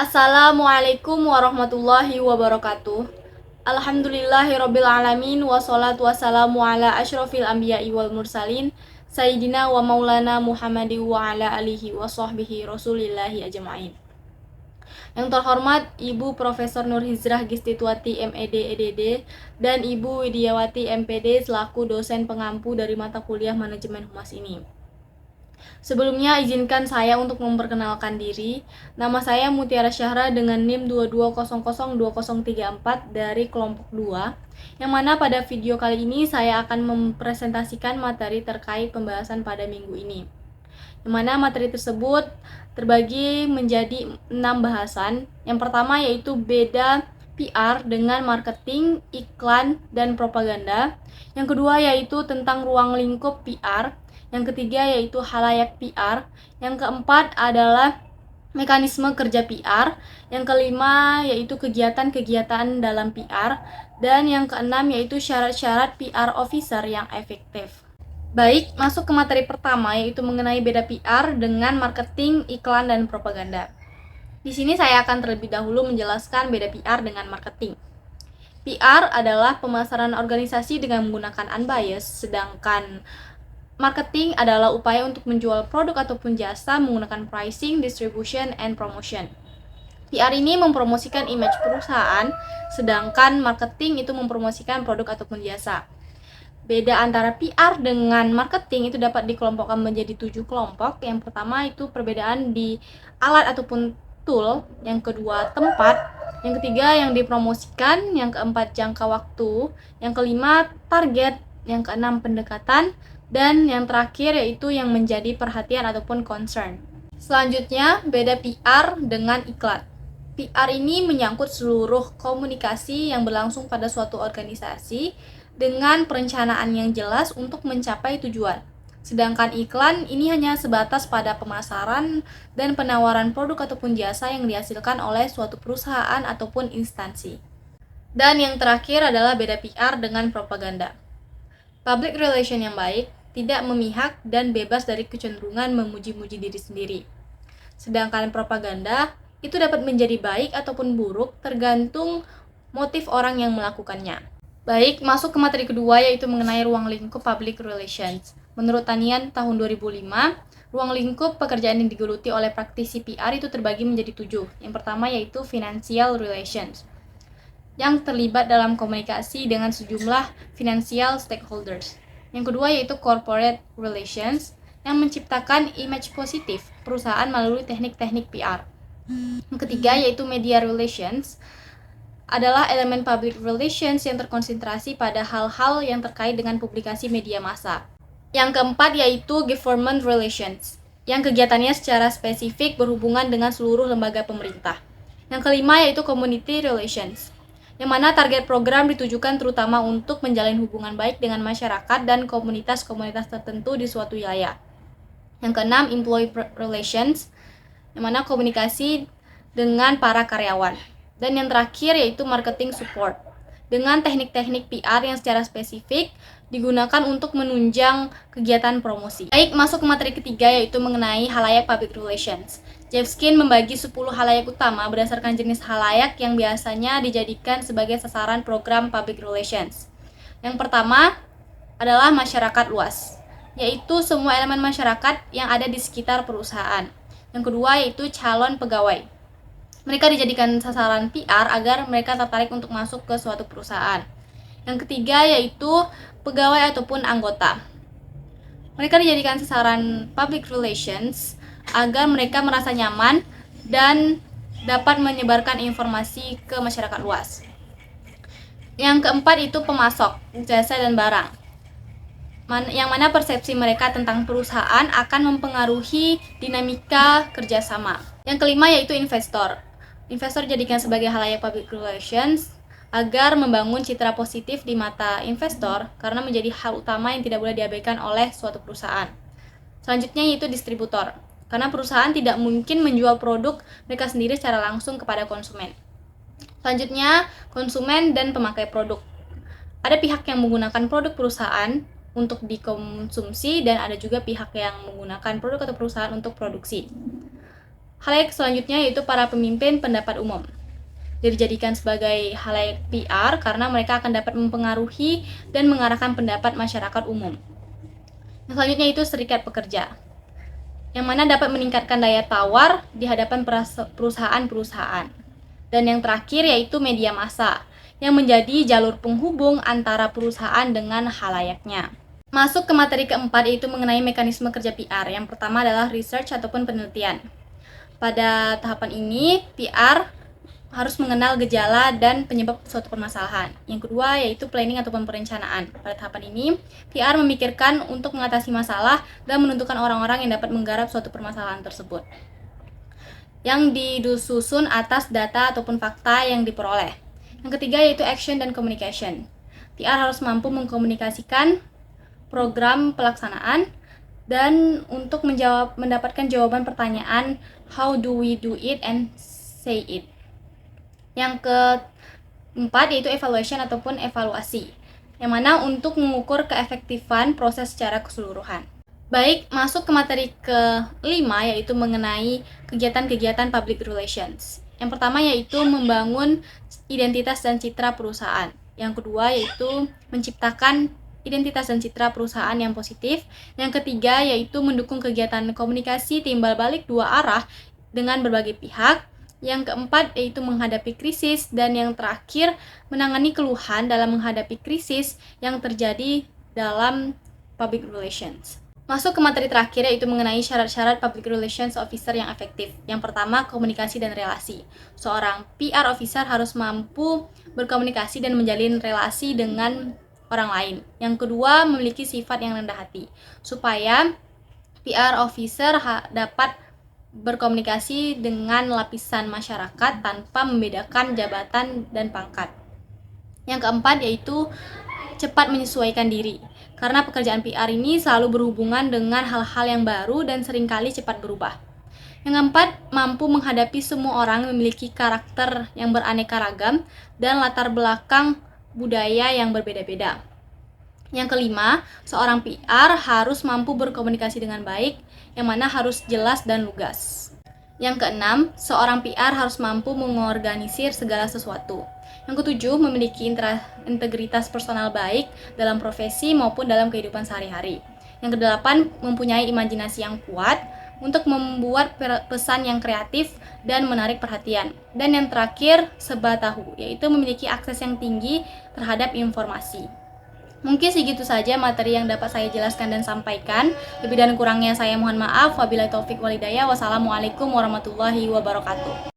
Assalamualaikum warahmatullahi wabarakatuh. Alhamdulillahirabbil alamin wassalatu wassalamu ala asyrofil anbiya'i wal mursalin sayyidina wa maulana Muhammadi wa ala alihi wa sahbihi rasulillahi ajma'in. Yang terhormat Ibu Profesor Nur Hizrah Gistituati MED EDD dan Ibu Widiawati MPD selaku dosen pengampu dari mata kuliah Manajemen Humas ini. Sebelumnya izinkan saya untuk memperkenalkan diri. Nama saya Mutiara Syahra dengan NIM 22002034 dari kelompok 2, yang mana pada video kali ini saya akan mempresentasikan materi terkait pembahasan pada minggu ini. Yang mana materi tersebut terbagi menjadi 6 bahasan. Yang pertama yaitu beda PR dengan marketing, iklan, dan propaganda. Yang kedua yaitu tentang ruang lingkup PR. Yang ketiga yaitu halayak PR. Yang keempat adalah mekanisme kerja PR. Yang kelima yaitu kegiatan-kegiatan dalam PR. Dan yang keenam yaitu syarat-syarat PR officer yang efektif. Baik, masuk ke materi pertama yaitu mengenai beda PR dengan marketing, iklan, dan propaganda. Di sini saya akan terlebih dahulu menjelaskan beda PR dengan marketing. PR adalah pemasaran organisasi dengan menggunakan unbiased, sedangkan marketing adalah upaya untuk menjual produk ataupun jasa menggunakan pricing, distribution, and promotion. PR ini mempromosikan image perusahaan, sedangkan marketing itu mempromosikan produk ataupun jasa. Beda antara PR dengan marketing itu dapat dikelompokkan menjadi 7 kelompok. Yang pertama itu perbedaan di alat ataupun tool, yang kedua tempat, yang ketiga yang dipromosikan, yang keempat jangka waktu, yang kelima target, yang keenam pendekatan, dan yang terakhir yaitu yang menjadi perhatian ataupun concern. Selanjutnya, beda PR dengan iklan. PR ini menyangkut seluruh komunikasi yang berlangsung pada suatu organisasi dengan perencanaan yang jelas untuk mencapai tujuan. Sedangkan iklan ini hanya sebatas pada pemasaran dan penawaran produk ataupun jasa yang dihasilkan oleh suatu perusahaan ataupun instansi. Dan yang terakhir adalah beda PR dengan propaganda. Public relation yang baik tidak memihak dan bebas dari kecenderungan memuji-muji diri sendiri. Sedangkan propaganda itu dapat menjadi baik ataupun buruk tergantung motif orang yang melakukannya. Baik, masuk ke materi kedua yaitu mengenai ruang lingkup public relations. Menurut Tanian tahun 2005, ruang lingkup pekerjaan yang digeluti oleh praktisi PR itu terbagi menjadi 7. Yang pertama yaitu financial relations, yang terlibat dalam komunikasi dengan sejumlah financial stakeholders. Yang kedua yaitu corporate relations, yang menciptakan image positif perusahaan melalui teknik-teknik PR. Yang ketiga yaitu media relations, adalah elemen public relations yang terkonsentrasi pada hal-hal yang terkait dengan publikasi media massa. Yang keempat yaitu government relations, yang kegiatannya secara spesifik berhubungan dengan seluruh lembaga pemerintah. Yang kelima yaitu community relations, yang mana target program ditujukan terutama untuk menjalin hubungan baik dengan masyarakat dan komunitas-komunitas tertentu di suatu wilayah. Yang keenam, employee relations, yang mana komunikasi dengan para karyawan. Dan yang terakhir yaitu marketing support, dengan teknik-teknik PR yang secara spesifik digunakan untuk menunjang kegiatan promosi. Baik, masuk ke materi ketiga yaitu mengenai halayak public relations. Jeffskin membagi 10 halayak utama berdasarkan jenis halayak yang biasanya dijadikan sebagai sasaran program public relations. Yang pertama adalah masyarakat luas, yaitu semua elemen masyarakat yang ada di sekitar perusahaan. Yang kedua yaitu calon pegawai. Mereka dijadikan sasaran PR agar mereka tertarik untuk masuk ke suatu perusahaan. Yang ketiga yaitu pegawai ataupun anggota. Mereka dijadikan sasaran public relations agar mereka merasa nyaman dan dapat menyebarkan informasi ke masyarakat luas. Yang keempat itu pemasok, jasa dan barang. Yang mana persepsi mereka tentang perusahaan akan mempengaruhi dinamika kerjasama. Yang kelima yaitu investor. Investor dijadikan sebagai halayak public relations agar membangun citra positif di mata investor karena menjadi hal utama yang tidak boleh diabaikan oleh suatu perusahaan. Selanjutnya yaitu distributor, karena perusahaan tidak mungkin menjual produk mereka sendiri secara langsung kepada konsumen. Selanjutnya konsumen dan pemakai produk. Ada pihak yang menggunakan produk perusahaan untuk dikonsumsi dan ada juga pihak yang menggunakan produk atau perusahaan untuk produksi. Halayak selanjutnya yaitu para pemimpin pendapat umum. Dijadikan sebagai halayak PR karena mereka akan dapat mempengaruhi dan mengarahkan pendapat masyarakat umum. Yang selanjutnya itu serikat pekerja, yang mana dapat meningkatkan daya tawar di hadapan perusahaan-perusahaan. Dan yang terakhir yaitu media massa, yang menjadi jalur penghubung antara perusahaan dengan halayaknya. Masuk ke materi keempat yaitu mengenai mekanisme kerja PR. Yang pertama adalah research ataupun penelitian. Pada tahapan ini, PR harus mengenal gejala dan penyebab suatu permasalahan. Yang kedua yaitu planning ataupun perencanaan. Pada tahapan ini, PR memikirkan untuk mengatasi masalah dan menentukan orang-orang yang dapat menggarap suatu permasalahan tersebut, yang disusun atas data ataupun fakta yang diperoleh. Yang ketiga yaitu action dan communication. PR harus mampu mengkomunikasikan program pelaksanaan dan untuk mendapatkan jawaban pertanyaan how do we do it and say it. Yang keempat yaitu evaluation ataupun evaluasi, yang mana untuk mengukur keefektifan proses secara keseluruhan. Baik, masuk ke materi kelima yaitu mengenai kegiatan-kegiatan public relations. Yang pertama yaitu membangun identitas dan citra perusahaan. Yang kedua yaitu menciptakan identitas dan citra perusahaan yang positif. Yang ketiga yaitu mendukung kegiatan komunikasi timbal balik dua arah dengan berbagai pihak. Yang keempat yaitu menghadapi krisis, dan yang terakhir menangani keluhan dalam menghadapi krisis yang terjadi dalam public relations. Masuk ke materi terakhir yaitu mengenai syarat-syarat public relations officer yang efektif. Yang pertama, komunikasi dan relasi. Seorang PR officer harus mampu berkomunikasi dan menjalin relasi dengan orang lain. Yang kedua, memiliki sifat yang rendah hati supaya PR officer dapat berkomunikasi dengan lapisan masyarakat tanpa membedakan jabatan dan pangkat. Yang keempat yaitu cepat menyesuaikan diri, karena pekerjaan PR ini selalu berhubungan dengan hal-hal yang baru dan seringkali cepat berubah. Yang keempat, mampu menghadapi semua orang memiliki karakter yang beraneka ragam dan latar belakang budaya yang berbeda-beda. Yang kelima, seorang PR harus mampu berkomunikasi dengan baik, yang mana harus jelas dan lugas. Yang keenam, seorang PR harus mampu mengorganisir segala sesuatu. Yang ketujuh, memiliki integritas personal baik dalam profesi maupun dalam kehidupan sehari-hari. Yang kedelapan, mempunyai imajinasi yang kuat untuk membuat pesan yang kreatif dan menarik perhatian. Dan yang terakhir, serba tahu, yaitu memiliki akses yang tinggi terhadap informasi. Mungkin segitu saja materi yang dapat saya jelaskan dan sampaikan. Lebih dan kurangnya saya mohon maaf. Wabillahi taufik walhidayah. Wassalamualaikum warahmatullahi wabarakatuh.